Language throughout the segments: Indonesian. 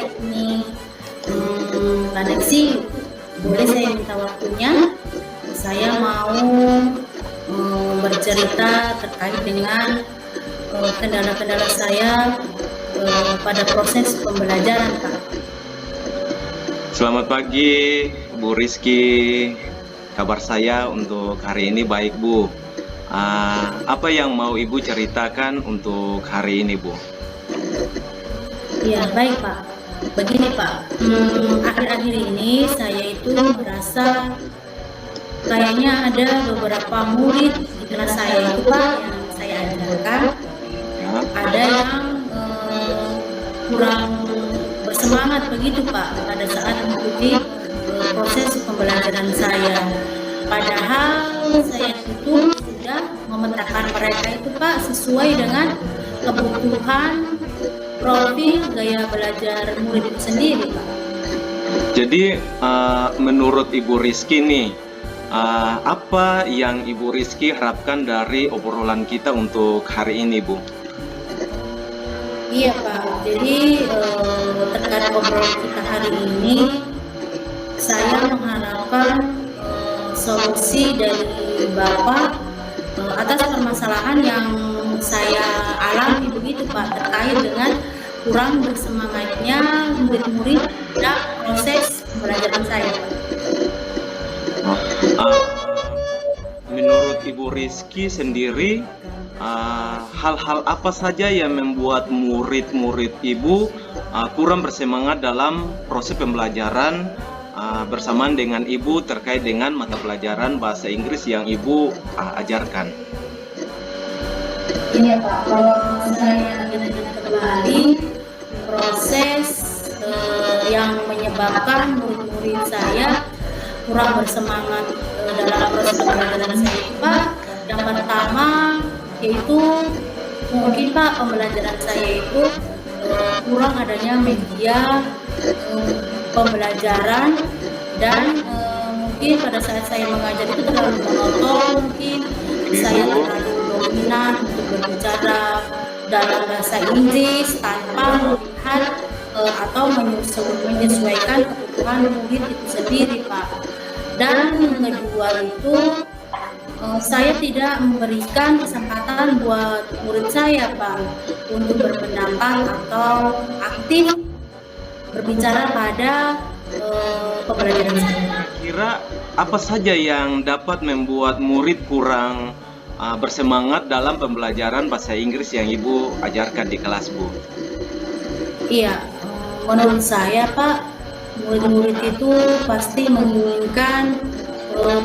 teknik redaksi, boleh saya minta waktunya? Saya mau bercerita terkait dengan kendala-kendala saya pada proses pembelajaran, Pak. Selamat pagi, Bu Rizky. Kabar saya untuk hari ini baik, Bu. Apa yang mau Ibu ceritakan untuk hari ini, Bu? Ya, baik, Pak. Begini, Pak. Akhir-akhir ini saya itu merasa kayaknya ada beberapa murid di kelas saya itu, Pak, yang saya ajarkan, ada yang kurang bersemangat begitu, Pak, pada saat mengikuti proses pembelajaran saya. Padahal saya itu sudah memetakan mereka itu, Pak, sesuai dengan kebutuhan profil gaya belajar murid itu sendiri, Pak. Jadi menurut Ibu Rizky nih, apa yang Ibu Rizky harapkan dari obrolan kita untuk hari ini, Bu? Iya, Pak. Jadi terkait obrolan kita hari ini, saya mengharapkan solusi dari Bapak atas permasalahan yang saya alami begitu, Pak, terkait dengan kurang bersemangatnya murid-murid dalam proses pembelajaran saya, Pak. Menurut Ibu Rizky sendiri, hal-hal apa saja yang membuat murid-murid Ibu kurang bersemangat dalam proses pembelajaran bersamaan dengan Ibu terkait dengan mata pelajaran bahasa Inggris yang Ibu ajarkan? Ini, Pak, kalau saya ingat kembali proses yang menyebabkan murid-murid saya kurang bersemangat dalam proses pembelajaran saya, Pak. Yang pertama yaitu mungkin, Pak, pembelajaran saya itu kurang adanya media pembelajaran, dan mungkin pada saat saya mengajar itu terlalu monoton, mungkin saya terlalu dominan untuk berbicara dalam bahasa Inggris tanpa melihat atau menyesuaikan kebutuhan murid itu sendiri, Pak. Dan yang kedua itu saya tidak memberikan kesempatan buat murid saya, Pak, untuk berpendapat atau aktif berbicara pada pembelajaran saya. Kira apa saja yang dapat membuat murid kurang bersemangat dalam pembelajaran bahasa Inggris yang Ibu ajarkan di kelas, Bu? Iya, menurut saya, Pak, murid-murid itu pasti menginginkan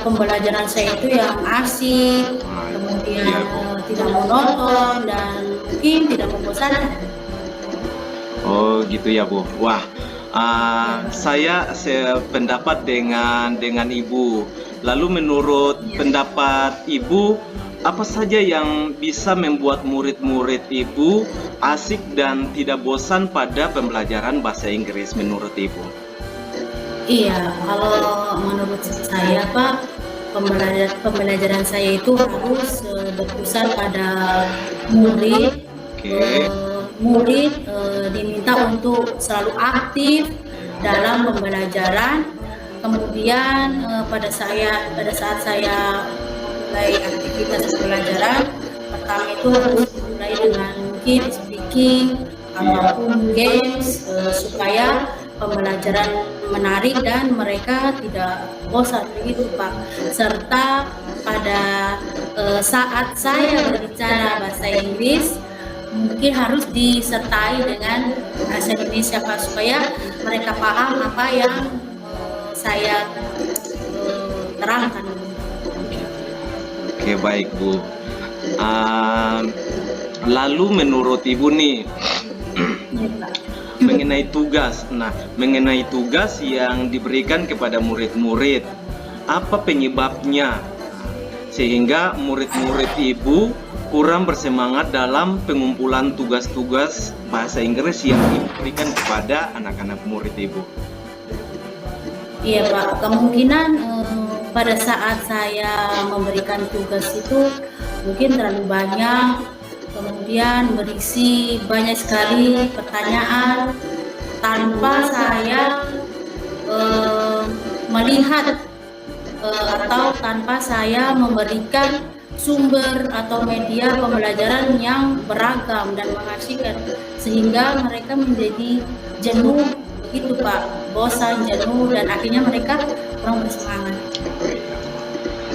pembelajaran saya itu yang asik, kemudian tidak monoton, dan mungkin tidak membosankan. Oh gitu ya, Bu. Wah, saya sependapat dengan Ibu. Lalu menurut pendapat Ibu, apa saja yang bisa membuat murid-murid Ibu asik dan tidak bosan pada pembelajaran bahasa Inggris menurut Ibu? Iya, kalau menurut saya, Pak, pembelajaran saya itu harus berpusat pada murid. Murid diminta untuk selalu aktif dalam pembelajaran. Kemudian pada saat saya mulai aktivitas pembelajaran, pertama itu harus dimulai dengan mungkin speaking ataupun games supaya pembelajaran menarik dan mereka tidak bosan begitu, Pak. Serta pada saat saya berbicara bahasa Inggris mungkin harus disertai dengan bahasa Indonesia, Pak, supaya mereka paham apa yang saya terangkan. Oke, baik, Bu. Lalu menurut Ibu nih, mengenai tugas. Nah, mengenai tugas yang diberikan kepada murid-murid, apa penyebabnya sehingga murid-murid Ibu kurang bersemangat dalam pengumpulan tugas-tugas bahasa Inggris yang diberikan kepada anak-anak murid Ibu? Iya, Pak, kemungkinan pada saat saya memberikan tugas itu mungkin terlalu banyak, kemudian berisi banyak sekali pertanyaan tanpa saya melihat atau tanpa saya memberikan sumber atau media pembelajaran yang beragam dan mengasihkan, sehingga mereka menjadi jenuh begitu Pak, bosan, jenuh, dan akhirnya mereka kurang bersemangat.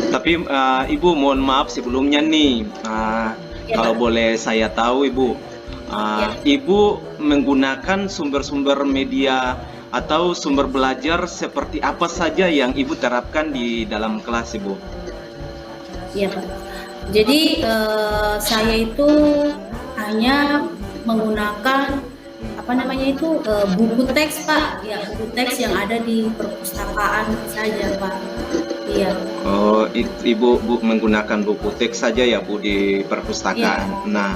Tapi Ibu mohon maaf sebelumnya nih, Ya, kalau Pak. boleh saya tahu Ibu, Ya. Ibu menggunakan sumber-sumber media atau sumber belajar seperti apa saja yang Ibu terapkan di dalam kelas Ibu? Iya Pak. Jadi saya itu hanya menggunakan buku teks Pak, ya buku teks yang ada di perpustakaan saja Pak. Iya. Oh, Ibu menggunakan buku teks saja ya Bu di perpustakaan. Nah,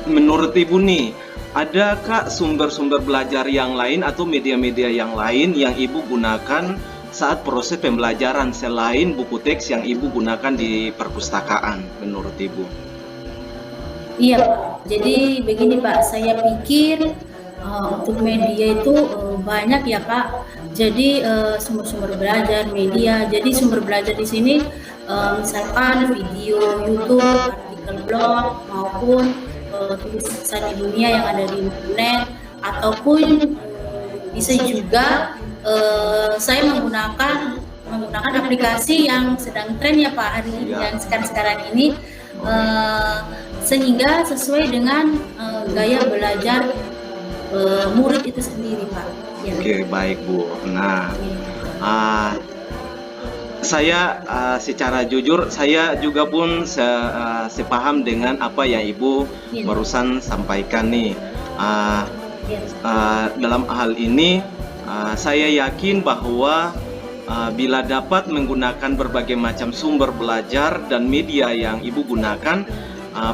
menurut Ibu nih, adakah sumber-sumber belajar yang lain atau media-media yang lain yang Ibu gunakan saat proses pembelajaran selain buku teks yang Ibu gunakan di perpustakaan menurut Ibu? Iya Pak. Jadi begini Pak, saya pikir untuk media itu banyak ya Pak. Jadi sumber-sumber belajar media. Jadi sumber belajar di sini misalkan video YouTube, artikel blog, maupun tulisan ilmiah yang ada di internet, ataupun bisa juga saya menggunakan aplikasi yang sedang tren ya Pak hari ini, yang sekarang ini, sehingga sesuai dengan gaya belajar murid itu sendiri Pak. Ya. Oke, baik Bu. Nah, saya secara jujur saya juga pun sepaham dengan apa yang Ibu barusan sampaikan nih. Dalam hal ini saya yakin bahwa bila dapat menggunakan berbagai macam sumber belajar dan media yang Ibu gunakan,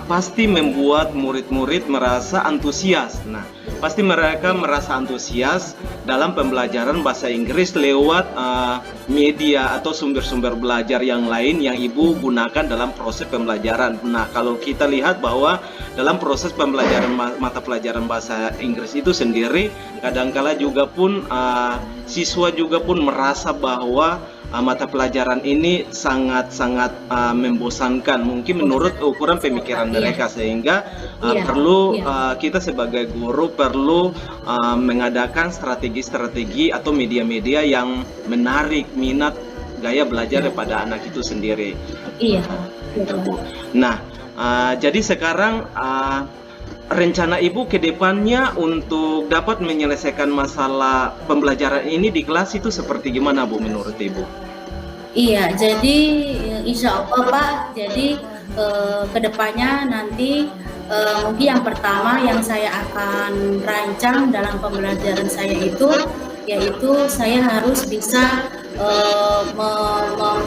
pasti membuat murid-murid merasa antusias. Nah, pasti mereka merasa antusias dalam pembelajaran bahasa Inggris lewat media atau sumber-sumber belajar yang lain yang Ibu gunakan dalam proses pembelajaran. Nah, kalau kita lihat bahwa dalam proses pembelajaran mata pelajaran bahasa Inggris itu sendiri, kadangkala juga pun siswa juga pun merasa bahwa mata pelajaran ini sangat-sangat membosankan mungkin menurut ukuran pemikiran mereka, sehingga perlu kita sebagai guru perlu mengadakan strategi-strategi atau media-media yang menarik minat gaya belajar daripada anak itu sendiri. Iya. Nah, jadi sekarang rencana Ibu ke depannya untuk dapat menyelesaikan masalah pembelajaran ini di kelas itu seperti gimana Bu menurut Ibu? Iya, jadi insya Allah Pak, jadi kedepannya nanti mungkin yang pertama yang saya akan rancang dalam pembelajaran saya itu, yaitu saya harus bisa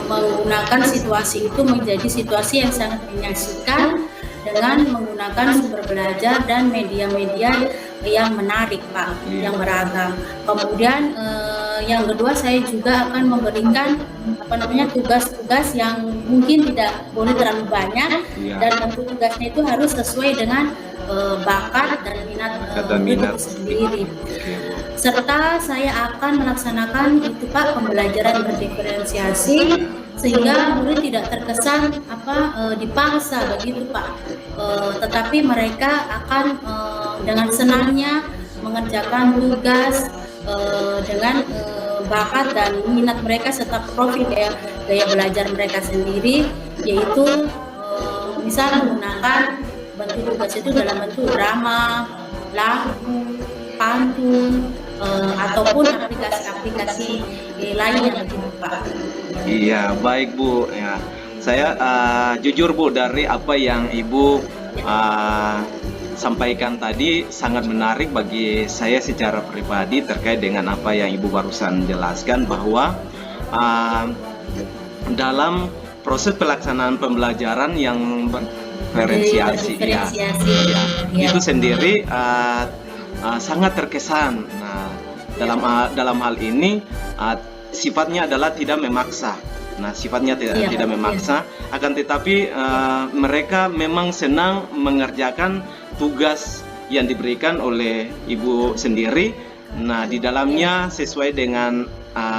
menggunakan situasi itu menjadi situasi yang sangat menyaksikan dengan menggunakan sumber belajar dan media-media yang menarik Pak, yang beragam. Kemudian yang kedua, saya juga akan memberikan tugas-tugas yang mungkin tidak boleh terlalu banyak, dan tentu tugasnya itu harus sesuai dengan bakat dan minat murid itu sendiri. Serta saya akan melaksanakan itu Pak, pembelajaran berdiferensiasi, sehingga murid tidak terkesan dipaksa begitu Pak, tetapi mereka akan dengan senangnya mengerjakan tugas dengan bakat dan minat mereka serta profil gaya belajar mereka sendiri, yaitu misal menggunakan bentuk tugas itu dalam bentuk drama, lagu, pantun, ataupun aplikasi-aplikasi lainnya begitu Pak. Iya, baik Bu. Ya, saya jujur Bu, dari apa yang Ibu sampaikan tadi sangat menarik bagi saya secara pribadi terkait dengan apa yang Ibu barusan jelaskan, bahwa dalam proses pelaksanaan pembelajaran yang berdiferensiasi itu sendiri sangat terkesan. Nah, dalam hal ini sifatnya adalah tidak memaksa. Nah, sifatnya tidak memaksa, akan tetapi mereka memang senang mengerjakan tugas yang diberikan oleh Ibu sendiri. Nah, di dalamnya sesuai dengan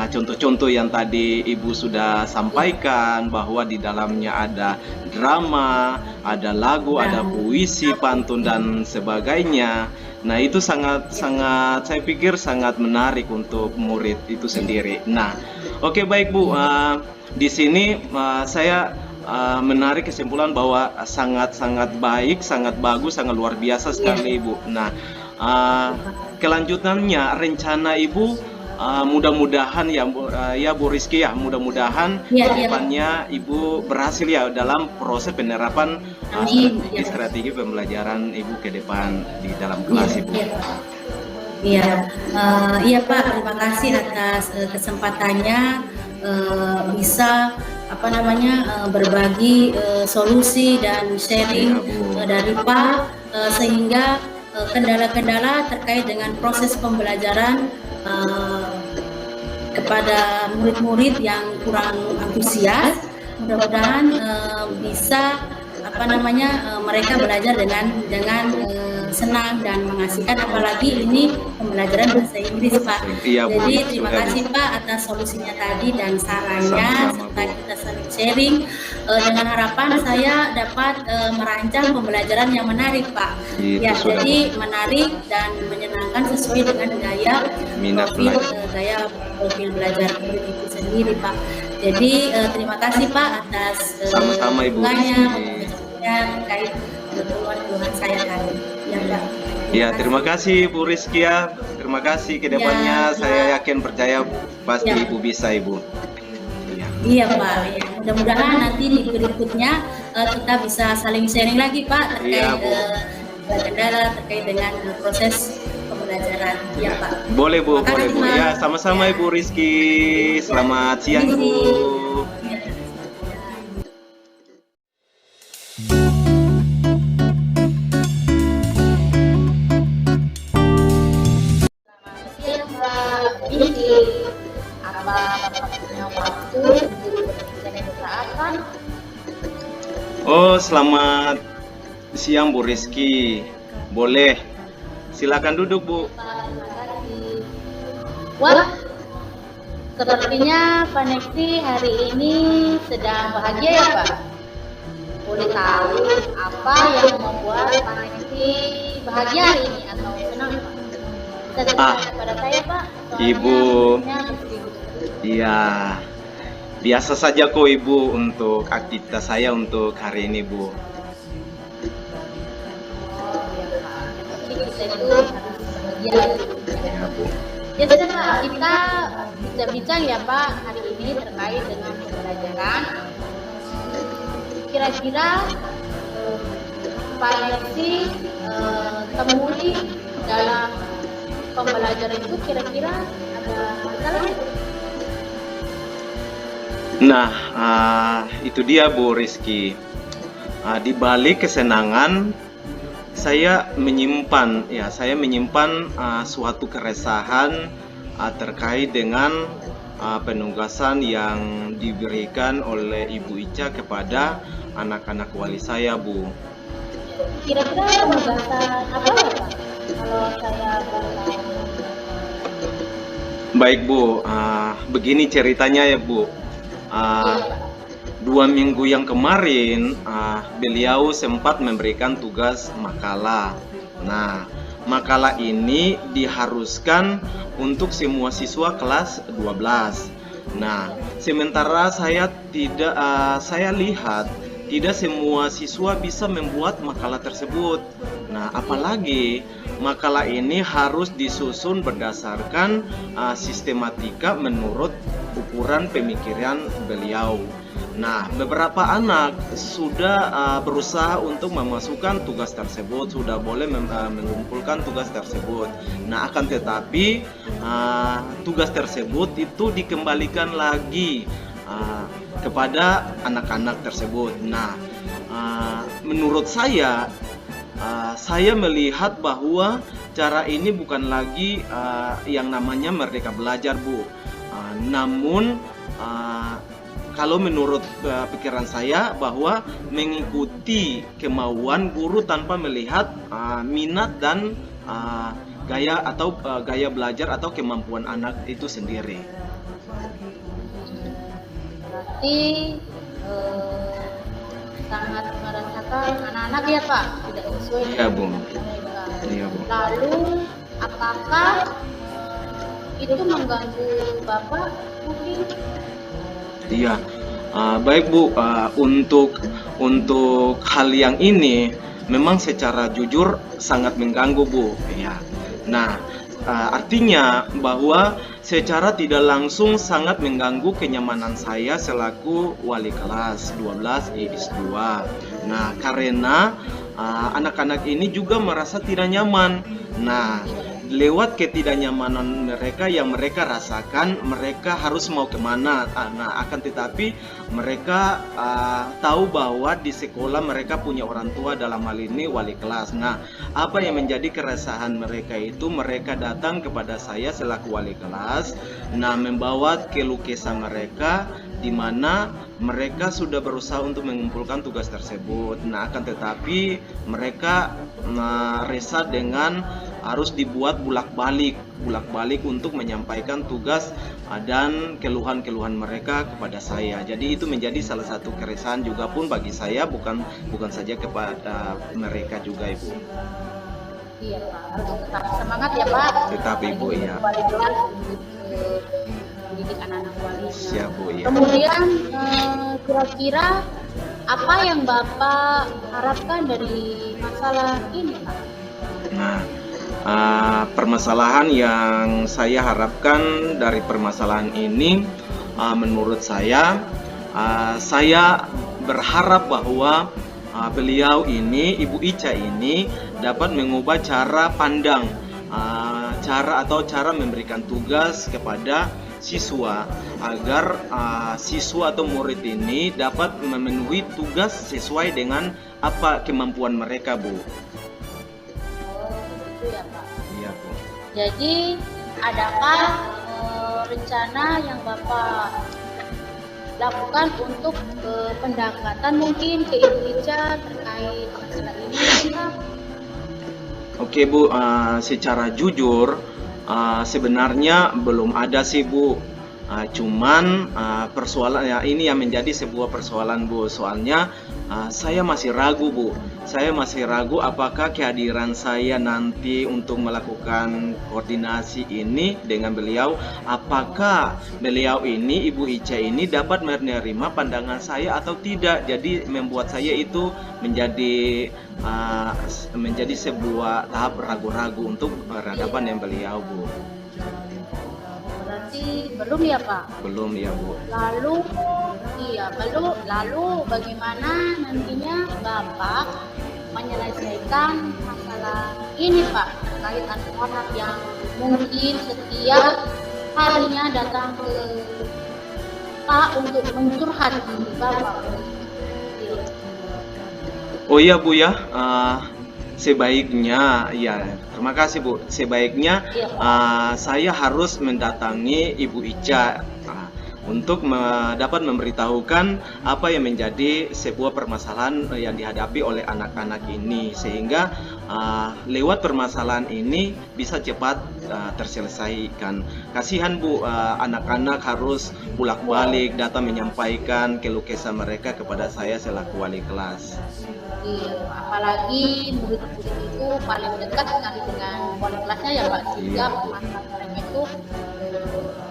contoh-contoh yang tadi Ibu sudah sampaikan, bahwa di dalamnya ada drama, ada lagu, ada puisi, pantun dan sebagainya. Nah, itu sangat saya pikir sangat menarik untuk murid itu sendiri. Nah, oke, baik Bu. Di sini saya menarik kesimpulan bahwa sangat-sangat baik, sangat bagus, sangat luar biasa sekali Ibu. Nah, kelanjutannya rencana Ibu mudah-mudahan ya Bu Rizky ya, mudah-mudahan kedepannya Ibu berhasil ya dalam proses penerapan strategi pembelajaran Ibu ke depan di dalam kelas Ibu. Iya Pak, terima kasih atas kesempatannya bisa berbagi solusi dan sharing dari Pak, sehingga kendala-kendala terkait dengan proses pembelajaran kepada murid-murid yang kurang antusias, mudah-mudahan bisa mereka belajar dengan senang dan mengasihkan, apalagi ini pembelajaran bahasa Inggris Pak. Jadi terima kasih Pak atas solusinya tadi dan sarannya, serta kita saling sharing dengan harapan saya dapat merancang pembelajaran yang menarik Pak. Jadi menarik dan menyenangkan sesuai dengan gaya profil belajar murid itu sendiri Pak. Jadi terima kasih Pak atas sama-sama Ibu terkait keluhan saya tadi. Ya, terima kasih Bu Rizky ya. Terima kasih, kedepannya saya yakin percaya pasti Ibu bisa Ibu. Iya Pak, mudah-mudahan nanti di berikutnya kita bisa saling sharing lagi Pak terkait kendala terkait dengan proses pembelajaran. Ya Pak. Boleh Bu, boleh Bu. Ya, sama-sama Ibu Rizky. Selamat siang Bu. Oh, selamat siang Bu Rizky. Boleh. Silakan duduk Bu. Wah, sepertinya Pak Nekti hari ini sedang bahagia ya Pak? Boleh tahu apa yang membuat Pak Nekti bahagia hari ini atau senang Pak? Bisa ceritakan kepada saya Pak? Ibu. Iya. Biasa saja kok Ibu untuk aktivitas saya untuk hari ini Bu. Ya sudah Pak, kita bincang-bincang ya Pak hari ini terkait dengan pembelajaran. Kira-kira Pak Nekti temui dalam pembelajaran itu kira-kira ada masalah? Nah, itu dia Bu Rizky. Di balik kesenangan saya menyimpan suatu keresahan terkait dengan penugasan yang diberikan oleh Ibu Ica kepada anak-anak wali saya Bu. Kira-kira penugasan apa ya Pak? Kalau saya Baik Bu, begini ceritanya ya Bu. 2 minggu yang kemarin beliau sempat memberikan tugas makalah. Nah, makalah ini diharuskan untuk semua siswa kelas 12. Nah, sementara saya lihat tidak semua siswa bisa membuat makalah tersebut. Nah, apalagi makalah ini harus disusun berdasarkan sistematika menurut ukuran pemikiran beliau. Nah, beberapa anak sudah berusaha untuk memasukkan tugas tersebut, sudah boleh mengumpulkan tugas tersebut. Nah, akan tetapi tugas tersebut itu dikembalikan lagi kepada anak-anak tersebut. Nah, menurut saya melihat bahwa cara ini bukan lagi yang namanya merdeka belajar Bu. Namun kalau menurut pikiran saya bahwa mengikuti kemauan guru tanpa melihat minat dan gaya atau gaya belajar atau kemampuan anak itu sendiri. Berarti sangat merasakan anak-anak ya Pak tidak sesuai Iya, Bu. mereka. Iya, Bu. Lalu apakah itu mengganggu Bapak mungkin? Iya, baik Bu. Untuk hal yang ini memang secara jujur sangat mengganggu Bu. Ya. Nah, artinya bahwa secara tidak langsung sangat mengganggu kenyamanan saya selaku wali kelas 12 IDIS 2. Nah, karena anak-anak ini juga merasa tidak nyaman. Nah, lewat ketidaknyamanan mereka yang mereka rasakan, mereka harus mau kemana. Nah, akan tetapi mereka tahu bahwa di sekolah mereka punya orang tua, dalam hal ini wali kelas. Nah, apa yang menjadi keresahan mereka itu, mereka datang kepada saya selaku wali kelas, nah membawa keluh kesah mereka, di mana mereka sudah berusaha untuk mengumpulkan tugas tersebut. Nah, akan tetapi mereka resah dengan harus dibuat bolak-balik untuk menyampaikan tugas dan keluhan-keluhan mereka kepada saya. Jadi itu menjadi salah satu keresahan juga pun bagi saya, bukan saja kepada mereka juga, Ibu. Iya Pak, harus tetap semangat ya Pak. Tetap, Ibu, ya. Wali kelas untuk mendidik anak-anak walinya. Siap, Bu, ya. Kemudian kira-kira apa yang Bapak harapkan dari masalah ini Pak? Nah, permasalahan yang saya harapkan dari permasalahan ini, menurut saya berharap bahwa beliau ini, Ibu Ica ini, dapat mengubah cara pandang, cara memberikan tugas kepada siswa, agar siswa atau murid ini dapat memenuhi tugas sesuai dengan apa kemampuan mereka, Bu. Begitu ya Pak. Iya, Bu. Jadi adakah rencana yang Bapak lakukan untuk pendekatan mungkin ke Ibu Ica terkait masalah ini Pak? Oke, Bu, secara jujur sebenarnya belum ada sih, Bu. Cuman persoalan ya ini yang menjadi sebuah persoalan, Bu. Soalnya saya masih ragu, Bu. Saya masih ragu apakah kehadiran saya nanti untuk melakukan koordinasi ini dengan beliau, apakah beliau ini, Ibu Ica ini, dapat menerima pandangan saya atau tidak. Jadi membuat saya itu menjadi sebuah tahap ragu-ragu untuk berhadapan dengan beliau, Bu. Berarti belum ya Pak? Belum, ya, Bu. Lalu bagaimana nantinya Bapak menyelesaikan masalah ini Pak terkait anak-anak yang mungkin setiap harinya datang ke Pak untuk mencurhat di Bapak? Oh iya, Bu, ya. Sebaiknya, ya, terima kasih, Bu. Sebaiknya saya harus mendatangi Ibu Ica untuk dapat memberitahukan apa yang menjadi sebuah permasalahan yang dihadapi oleh anak-anak ini, sehingga lewat permasalahan ini bisa cepat terselesaikan. Kasihan, Bu, anak-anak harus bolak-balik datang menyampaikan keluh kesah mereka kepada saya selaku wali kelas. Iya, apalagi murid-murid itu paling dekat sekali dengan wali kelasnya ya Pak, sehingga masalah mereka itu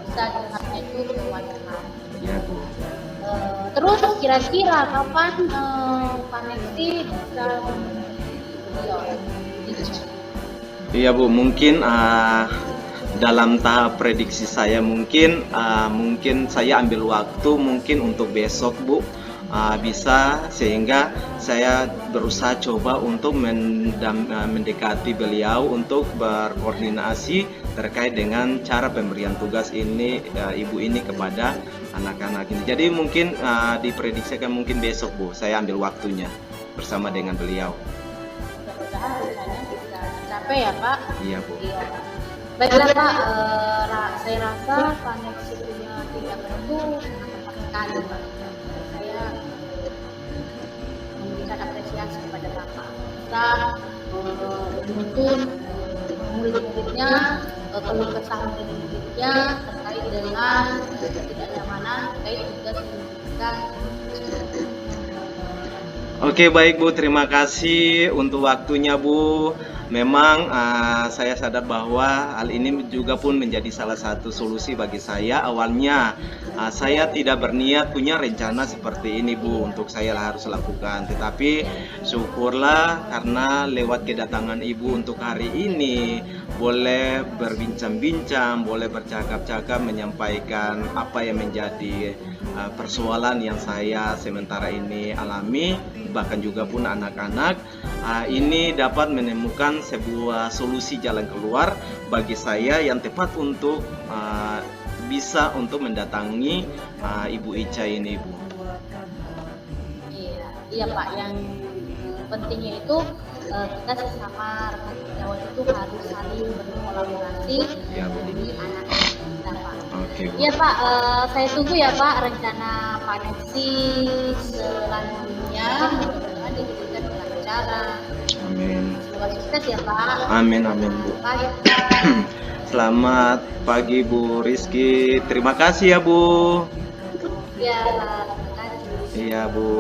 bisa dilihatnya itu kewajiban. Iya, Bu. Terus kira-kira kapan Pak Nexi bisa beliau? Iya, Bu, mungkin dalam tahap prediksi saya mungkin saya ambil waktu mungkin untuk besok, Bu. Bisa, sehingga saya berusaha coba untuk mendekati beliau untuk berkoordinasi terkait dengan cara pemberian tugas ini, ibu ini kepada anak-anak ini. Jadi mungkin diprediksikan mungkin besok, Bu, saya ambil waktunya bersama dengan beliau. Mudah-mudahan rencananya bisa tercapai ya Pak. Iya, Bu. Iya. Baiklah Pak, saya rasa Pak Nexi punya tindakan itu sangat tepat sekali Pak. apresiasi kepada Bapak. Kita menuntun murid-muridnya, keluh kesah murid-muridnya terkait dengan ketidaknyamanan terkait tugas pendidikan. Oke, baik Bu, terima kasih untuk waktunya Bu. Memang saya sadar bahwa hal ini juga pun menjadi salah satu solusi bagi saya. Awalnya saya tidak berniat punya rencana seperti ini Bu, untuk saya harus lakukan. Tetapi syukurlah karena lewat kedatangan Ibu untuk hari ini, boleh berbincang-bincang, boleh bercakap-cakap, menyampaikan apa yang menjadi persoalan yang saya sementara ini alami, bahkan juga pun anak-anak ini dapat menemukan sebuah solusi jalan keluar bagi saya yang tepat untuk bisa untuk mendatangi Ibu Ica ini, Bu. Iya Pak, yang pentingnya itu kita sesama rekan sejawat itu harus saling berkolaborasi Ya, Bu. demi anak kita Pak. Oke, Bu. Iya Pak, saya tunggu ya Pak rencana Panexi selanjutnya, mudah-mudahan diberikan kelancaran. Amin. Semoga sukses ya Pak. Amin, amin, Bu. Baik Pak. Selamat pagi Bu Rizky. Terima kasih ya Bu. Ya, terima kasih. Iya Bu.